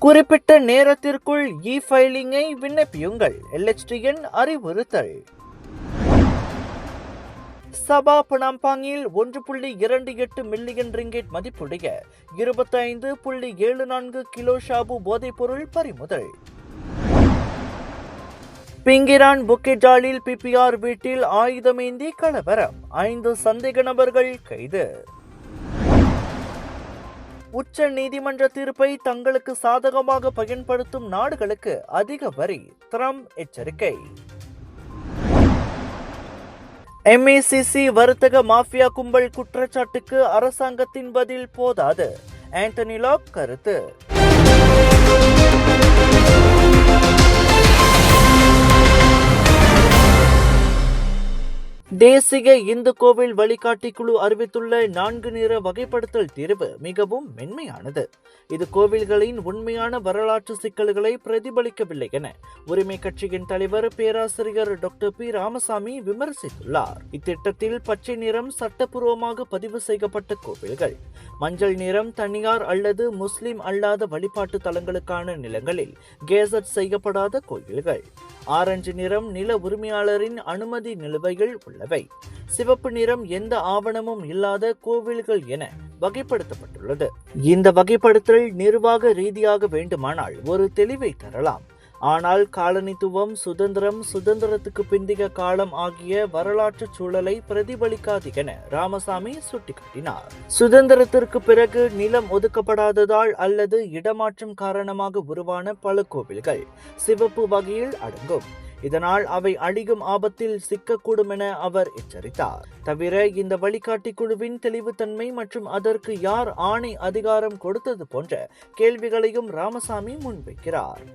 குறிப்பிட்ட நேரத்திற்குள் இ-ஃபைலிங்கை விண்ணப்பியுங்கள். LHTN அறிவுறுத்தல். சபா பனாம்பாங்கில் 1.28 மில்லியன் ரிங்கெட் மதிப்புடைய 25.74 கிலோ ஷாபு போதைப்பொருள் பறிமுதல். பிங்கிரான் புக்கெஜாலில் PPR வீட்டில் ஆயுதமேந்தி கலவரம், 5 சந்தேக நபர்கள் கைது. உச்ச நீதிமன்ற தீர்ப்பை தங்களுக்கு சாதகமாக பயன்படுத்தும் நாடுகளுக்கு அதிக வரி, ட்ரம்ப் எச்சரிக்கை. MACC வர்த்தக மாஃபியா கும்பல் குற்றச்சாட்டுக்கு அரசாங்கத்தின் பதில் போதாது, ஆண்டனி லாக் கருத்து. தேசிய இந்து கோவில் வழிகாட்டி குழு அறிவித்துள்ள 4 நிற வகைப்படுத்தல் தீர்வு மிகவும் மென்மையானது. இது கோவில்களின் உண்மையான வரலாற்று சிக்கல்களை பிரதிபலிக்கவில்லை என உரிமை கட்சியின் தலைவர் பேராசிரியர் டாக்டர் பி ராமசாமி விமர்சித்துள்ளார். இத்திட்டத்தில் பச்சை நிறம் சட்டப்பூர்வமாக பதிவு செய்யப்பட்ட கோவில்கள், மஞ்சள் நிறம் தனியார் அல்லது முஸ்லிம் அல்லாத வழிபாட்டு தலங்களுக்கான நிலங்களில் கேசட் செய்யப்படாத கோயில்கள், ஆரஞ்சு நிறம் நில உரிமையாளரின் அனுமதி நிலுவையில் உள்ளவை, சிவப்பு நிறம் எந்த ஆவணமும் இல்லாத கோவில்கள் என வகைப்படுத்தப்பட்டுள்ளது. இந்த வகைப்படுத்தல் நிர்வாக ரீதியாக வேண்டுமானால் ஒரு தெளிவை தரலாம். ஆனால் காலனித்துவம், சுதந்திரத்துக்கு பிந்தைய காலம் ஆகிய வரலாற்று சூழலை பிரதிபலிக்காது என ராமசாமி சுட்டிக்காட்டினார். சுதந்திரத்திற்கு பிறகு நிலம் ஒதுக்கப்படாததால் அல்லது இடமாற்றம் காரணமாக உருவான பல கோவில்கள் சிவப்பு வகையில் அடங்கும். இதனால் அவை அழியும் ஆபத்தில் சிக்கக்கூடும் என அவர் எச்சரித்தார். தவிர இந்த வழிகாட்டி குழுவின் தெளிவுத்தன்மை மற்றும் அதற்கு யார் ஆணை அதிகாரம் கொடுத்தது போன்ற கேள்விகளையும் ராமசாமி முன்வைக்கிறார்.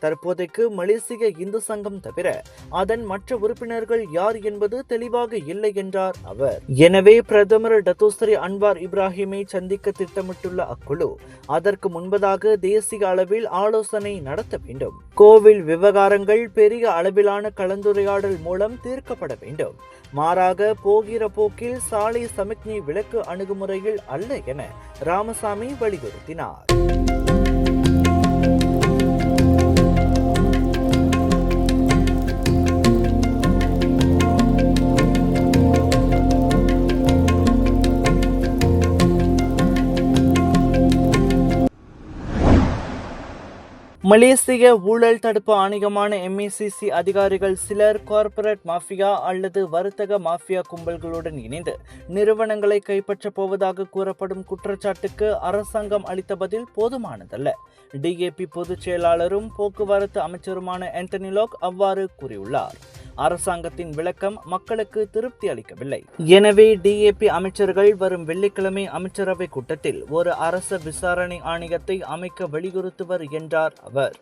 தற்போதைக்கு மலேசிய இந்து சங்கம் தவிர அதன் மற்ற உறுப்பினர்கள் யார் என்பது தெளிவாக இல்லை என்றார் அவர். எனவே பிரதமர் டத்தோஸ்ரீ அன்வார் இப்ராஹிமை சந்திக்க திட்டமிட்டுள்ள அக்குழு அதற்கு முன்பதாக தேசிய அளவில் ஆலோசனை நடத்த வேண்டும். கோவில் விவகாரங்கள் பெரிய அளவிலான கலந்துரையாடல் மூலம் தீர்க்கப்பட வேண்டும். மாறாக போகிற போக்கில் சாலை சமிக்ஞை விலக்கு அணுகுமுறையில் அல்ல என ராமசாமி வலியுறுத்தினார். மலேசிய ஊழல் தடுப்பு ஆணையமான MACC அதிகாரிகள் சிலர் கார்ப்பரேட் மாஃபியா அல்லது வர்த்தக மாஃபியா கும்பல்களுடன் இணைந்து நிறுவனங்களை கைப்பற்றப் போவதாக கூறப்படும் குற்றச்சாட்டுக்கு அரசாங்கம் அளித்த பதில் போதுமானதல்ல. DAP பொதுச் செயலாளரும் போக்குவரத்து அமைச்சருமான ஆண்டனி லாக் அவ்வாறு கூறியுள்ளார். அரசாங்கத்தின் விளக்கம் மக்களுக்கு திருப்தி அளிக்கவில்லை. எனவே DAP அமைச்சர்கள் வரும் வெள்ளிக்கிழமை அமைச்சரவை கூட்டத்தில் ஒரு அரச விசாரணை ஆணையத்தை அமைக்க வலியுறுத்துவர் என்றார் அவர்.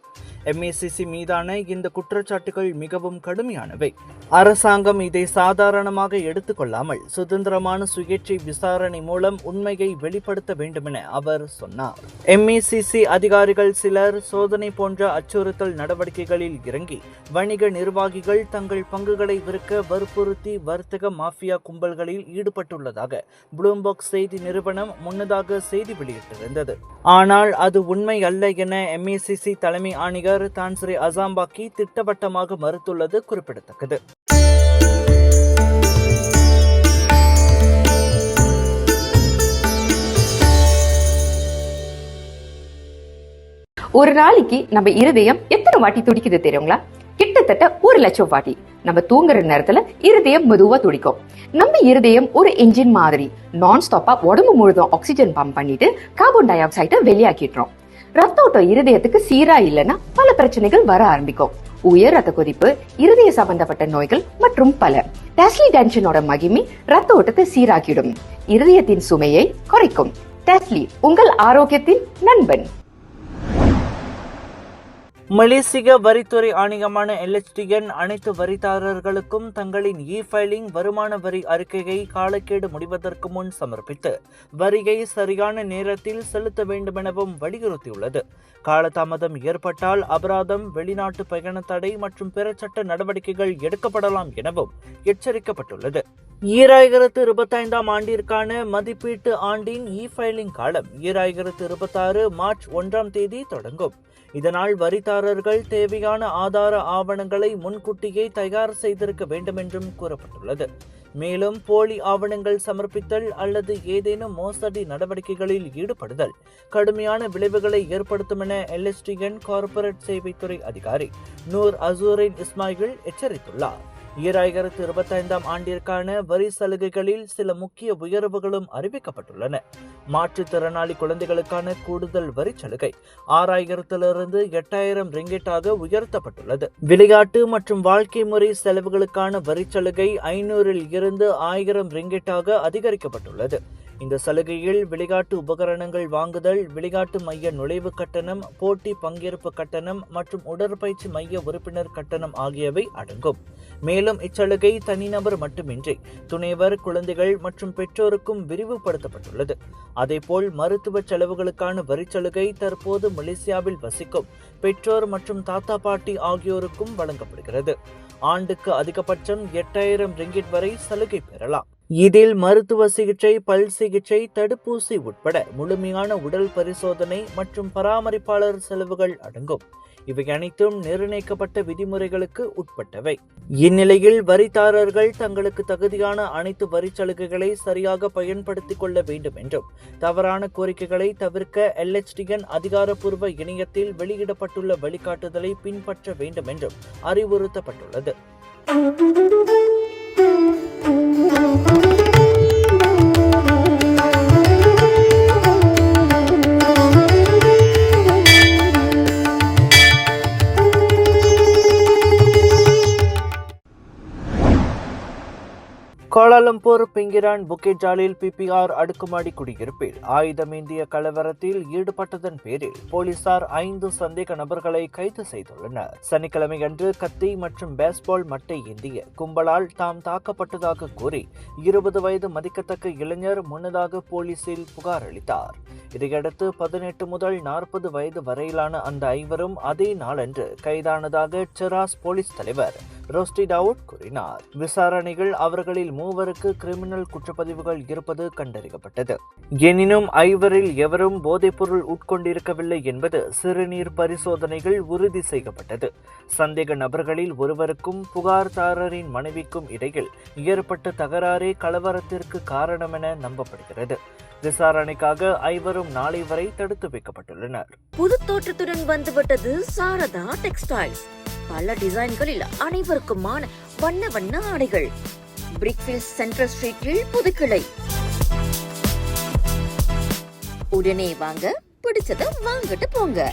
MACC மீதான இந்த குற்றச்சாட்டுகள் மிகவும் கடுமையானவை. அரசாங்கம் இதை சாதாரணமாக எடுத்துக்கொள்ளாமல் சுதந்திரமான சுயேட்சை விசாரணை மூலம் உண்மையை வெளிப்படுத்த வேண்டுமென அவர் சொன்னார். MACC அதிகாரிகள் சிலர் சோதனை போன்ற அச்சுறுத்தல் நடவடிக்கைகளில் இறங்கி வணிக நிர்வாகிகள் தங்கள் பங்குகளை விற்க வற்புறுத்தி வர்த்தக மாஃபியா கும்பல்களில் ஈடுபட்டுள்ளதாக ப்ளூம்பர்க் செய்தி நிறுவனம் முன்னதாக செய்தி வெளியிட்டிருந்தது. ஆனால் அது உண்மை அல்ல என MACC தலைமை ஆணையர் தான்ஸ்ரீ அசாம்பாக்கி திட்டவட்டமாக மறுத்துள்ளது குறிப்பிடத்தக்கது. ஒரு நாளைக்கு நம்ம இருதயம் எத்தனை வாட்டி துடிக்குது தெரியுங்களா? கிட்டத்தட்ட 1 லட்சம் வாட்டி. நம்ம தூங்குற நேரத்துல இருதயம் மெதுவா துடிக்கும். நம்ம இருதயம் ஒரு என்ஜின் மாதிரி நான் ஸ்டாப்பா உடம்பு முழுதும் ஆக்சிஜன் பம்ப் பண்ணிட்டு கார்பன் டை ஆக்சைடை வெளியாக்கிடுறோம். ரத்த ஓட்டம் இருதயத்துக்கு சீரா இல்லைன்னா பல பிரச்சனைகள் வர ஆரம்பிக்கும். உயர் ரத்த கொதிப்பு, இருதய சம்பந்தப்பட்ட நோய்கள் மற்றும் பல. டெஸ்லி டென்ஷனோட மகிமை ரத்த ஓட்டத்தை சீராக்கிடும், இருதயத்தின் சுமையை குறைக்கும். டெஸ்லி உங்கள் ஆரோக்கியத்தின் நண்பன். மலேசிய வரித்துறை ஆணையமான LHTN அனைத்து வரிதாரர்களுக்கும் தங்களின் இ-ஃபைலிங் வருமான வரி அறிக்கையை காலக்கெடு முடிவதற்கு முன் சமர்ப்பித்து வரியை சரியான நேரத்தில் செலுத்த வேண்டுமெனவும் வலியுறுத்தியுள்ளது. காலதாமதம் ஏற்பட்டால் அபராதம், வெளிநாட்டு பயண தடை மற்றும் பிற சட்ட நடவடிக்கைகள் எடுக்கப்படலாம் எனவும் எச்சரிக்கப்பட்டுள்ளது. 2025 ஆண்டிற்கான மதிப்பீட்டு ஆண்டின் இ-ஃபைலிங் காலம் 2026 மார்ச் 1ஆம் தேதி தொடங்கும். இதனால் வரிதாரர்கள் தேவையான ஆதார ஆவணங்களை முன்கூட்டியே தயார் செய்திருக்க வேண்டும் என்றும் கூறப்பட்டுள்ளது. மேலும் போலி ஆவணங்கள் சமர்ப்பித்தல் அல்லது ஏதேனும் மோசடி நடவடிக்கைகளில் ஈடுபடுதல் கடுமையான விளைவுகளை ஏற்படுத்தும் என LSTN கார்ப்பரேட் சேவைத்துறை அதிகாரி நூர் அசூரின் இஸ்மாயில் எச்சரித்துள்ளார். 2025 ஆண்டிற்கான வரி சலுகைகளில் சில முக்கிய உயர்வுகளும் அறிவிக்கப்பட்டுள்ளன. மாற்றுத்திறனாளி குழந்தைகளுக்கான கூடுதல் வரி சலுகை 6000 8000 ரிங்கெட்டாக உயர்த்தப்பட்டுள்ளது. விளையாட்டு மற்றும் வாழ்க்கை முறை செலவுகளுக்கான வரி சலுகை 500 1000 ரிங்கெட்டாக அதிகரிக்கப்பட்டுள்ளது. இந்த சலுகையில் விளையாட்டு உபகரணங்கள் வாங்குதல், விளையாட்டு மைய நுழைவு கட்டணம், போட்டி பங்கேற்பு கட்டணம் மற்றும் உடற்பயிற்சி மைய உறுப்பினர் கட்டணம் ஆகியவை அடங்கும். மேலும் இச்சலுகை தனிநபர் மட்டுமின்றி துணைவர், குழந்தைகள் மற்றும் பெற்றோருக்கும் விரிவுபடுத்தப்பட்டுள்ளது. அதேபோல் மருத்துவ செலவுகளுக்கான வரிச்சலுகை தற்போது மலேசியாவில் வசிக்கும் பெற்றோர் மற்றும் தாத்தா பாட்டி ஆகியோருக்கும் வழங்கப்படுகிறது. ஆண்டுக்கு அதிகபட்சம் 8000 ரிங்கிட் வரை சலுகை பெறலாம். இதில் மருத்துவ சிகிச்சை, பல் சிகிச்சை, தடுப்பூசி உட்பட முழுமையான உடல் பரிசோதனை மற்றும் பராமரிப்பாளர் செலவுகள் அடங்கும். இவை அனைத்தும் நிர்ணயிக்கப்பட்ட விதிமுறைகளுக்கு உட்பட்டவை. இந்நிலையில் வரிதாரர்கள் தங்களுக்கு தகுதியான அனைத்து வரி சலுகைகளை சரியாக பயன்படுத்திக் கொள்ள வேண்டும் என்றும் தவறான கோரிக்கைகளை தவிர்க்க LHTN அதிகாரப்பூர்வ இணையத்தில் வெளியிடப்பட்டுள்ள வழிகாட்டுதலை பின்பற்ற வேண்டும் என்றும் அறிவுறுத்தப்பட்டுள்ளது. கோலாலம்பூர் பிங்கிரான் புக்கெட் ஜாலில் PPR அடுக்குமாடி குடியிருப்பில் ஆயுதமேந்திய கலவரத்தில் ஈடுபட்டதன் பேரில் போலீசார் 5 சந்தேக நபர்களை கைது செய்துள்ளனர். சனிக்கிழமையன்று கத்தி மற்றும் பேஸ்பால் மட்டை ஏந்திய கும்பலால் தாம் தாக்கப்பட்டதாக கூறி 20 வயது மதிக்கத்தக்க இளைஞர் முன்னதாக போலீசில் புகார் அளித்தார். இதையடுத்து 18 முதல் 40 வயது வரையிலான அந்த 5வரும் அதே நாளன்று கைதானதாக செராஸ் போலீஸ் தலைவர் ரோஸ்டி டவுட் கூறினார். விசாரணைகள் அவர்களில் 3வருக்கு கிரிமினல் குற்றப்பதிவுகள் இருப்பது கண்டறியப்பட்டது. எனினும் 5வரில் எவரும் போதைப்பொருள் உட்கொண்டிருக்கவில்லை என்பது சிறுநீர் பரிசோதனைகள் உறுதி செய்யப்பட்டது. சந்தேக நபர்களில் ஒருவருக்கும் புகார்தாரரின் மனைவிக்கும் இடையில் ஏற்பட்ட தகராறே கலவரத்திற்கு காரணம் என நம்பப்படுகிறது. விசாரணைக்காக 5வரும் நாளை வரை தடுத்து வைக்கப்பட்டுள்ளனர். புது தோற்றத்துடன் வந்துவிட்டது சாரதா டெக்ஸ்டைல்ஸ். பல டிசைன்களில் அனைவருக்குமான வண்ண வண்ண ஆடைகள். பிரிக்ஃபீல்ட் சென்ட்ரல் ஸ்ட்ரீட்டில் புது கிளை. உடனே வாங்க, பிடிச்சத வாங்கிட்டு போங்க.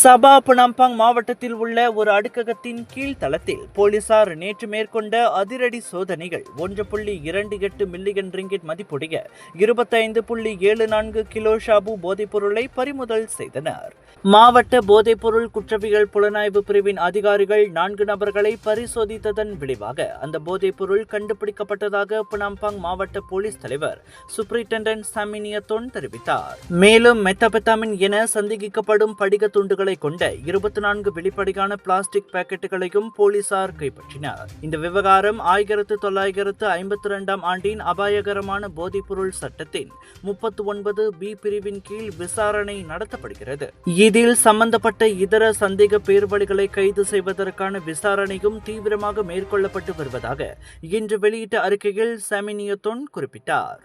சபா புனாம்பாங் மாவட்டத்தில் உள்ள ஒரு அடுக்ககத்தின் கீழ்த்தளத்தில் போலீசார் நேற்று மேற்கொண்ட அதிரடி சோதனைகள் 1.28 மில்லியன் ரிங்கிட் மதிப்புடைய 25.74 கிலோ ஷாபு போதைப்பொருளை பறிமுதல் செய்தனர். மாவட்ட போதைப்பொருள் குற்றவியல் புலனாய்வு பிரிவின் அதிகாரிகள் 4 நபர்களை பரிசோதித்ததன் விளைவாக அந்த போதைப்பொருள் கண்டுபிடிக்கப்பட்டதாக புனாம்பாங் மாவட்ட போலீஸ் தலைவர் சூப்பரிண்டென்டென்ட் சாமினியத்தோன் தெரிவித்தார். மேலும் மெத்தபெத்தாமின் என சந்தேகிக்கப்படும் படிக துண்டுகளை கொண்ட 24 வெளிப்படையான பிளாஸ்டிக் பாக்கெட்டுகளையும் போலீசார் கைப்பற்றினர். இந்த விவகாரம் 1952 ஆண்டின் அபாயகரமான போதைப்பொருள் சட்டத்தின் 39B பிரிவின் கீழ் விசாரணை நடத்தப்படுகிறது. இதில் சம்பந்தப்பட்ட இதர சந்தேக பேர்வழிகளை கைது செய்வதற்கான விசாரணையும் தீவிரமாக மேற்கொள்ளப்பட்டு வருவதாக இன்று வெளியிட்ட அறிக்கையில் சாமினியத்தோன் குறிப்பிட்டார்.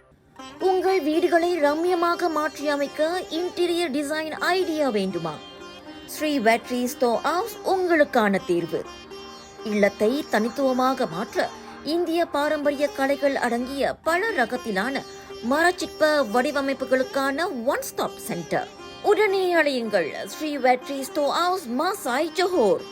உங்கள் வீடுகளை ரம்யமாக மாற்றியமைக்க இன்டீரியர் டிசைன் ஐடியா வேண்டுமா? ஸ்ரீ வெட்ரி ஸ்டோர் ஹவுஸ் உங்களுக்கான தீர்வு. இல்லத்தை தனித்துவமாக மாற்ற இந்திய பாரம்பரிய கலைகள் அடங்கிய பல ரகத்திலான மரச்சிற்ப வடிவமைப்புகளுக்கான ஒன் ஸ்டாப் சென்டர். உடனே அழையுங்கள் Sri Vetri store house, Masai, Johor.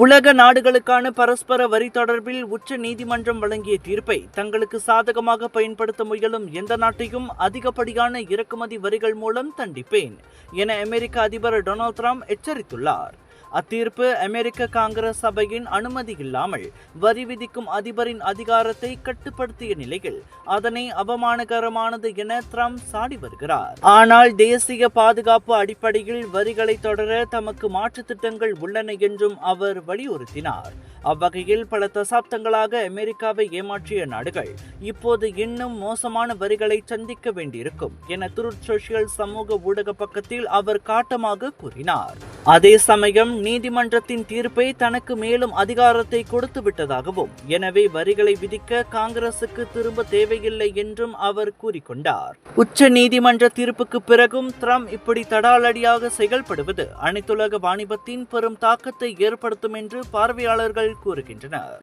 உலக நாடுகளுக்கான பரஸ்பர வரி தொடர்பில் உச்ச நீதிமன்றம் வழங்கிய தீர்ப்பை தங்களுக்கு சாதகமாக பயன்படுத்த முயலும் எந்த நாட்டையும் அதிகப்படியான இறக்குமதி வரிகள் மூலம் தண்டிப்பேன் என அமெரிக்க அதிபர் டொனால்ட் ட்ரம்ப் எச்சரித்துள்ளார். அத்தீர்ப்பு அமெரிக்க காங்கிரஸ் சபையின் அனுமதி இல்லாமல் வரி விதிக்கும் அதிபரின் அதிகாரத்தை கட்டுப்படுத்திய நிலையில் அதனை அவமானகரமானது என ட்ரம்ப் சாடி வருகிறார். ஆனால் தேசிய பாதுகாப்பு அடிப்படையில் வரிகளை தொடர தமக்கு மாற்று திட்டங்கள் உள்ளன என்றும் அவர் வலியுறுத்தினார். அவ்வகையில் பல தசாப்தங்களாக அமெரிக்காவை ஏமாற்றிய நாடுகள் இப்போது இன்னும் மோசமான வரிகளை சந்திக்க வேண்டியிருக்கும் என ட்ரூத் சோஷியல் சமூக ஊடக பக்கத்தில் அவர் காட்டமாக கூறினார். அதே சமயம் நீதிமன்றத்தின் தீர்ப்பை தனக்கு மேலும் அதிகாரத்தை கொடுத்து விட்டதாகவும், எனவே வரிகளை விதிக்க காங்கிரசுக்கு திரும்ப தேவையில்லை என்றும் அவர் கூறிக்கொண்டார். உச்ச நீதிமன்ற தீர்ப்புக்கு பிறகும் ட்ரம்ப் இப்படி தடாலடியாக செயல்படுவது அனைத்துலக வாணிபத்தின் பெரும் தாக்கத்தை ஏற்படுத்தும் என்று பார்வையாளர்கள் கூறுகின்றனர்.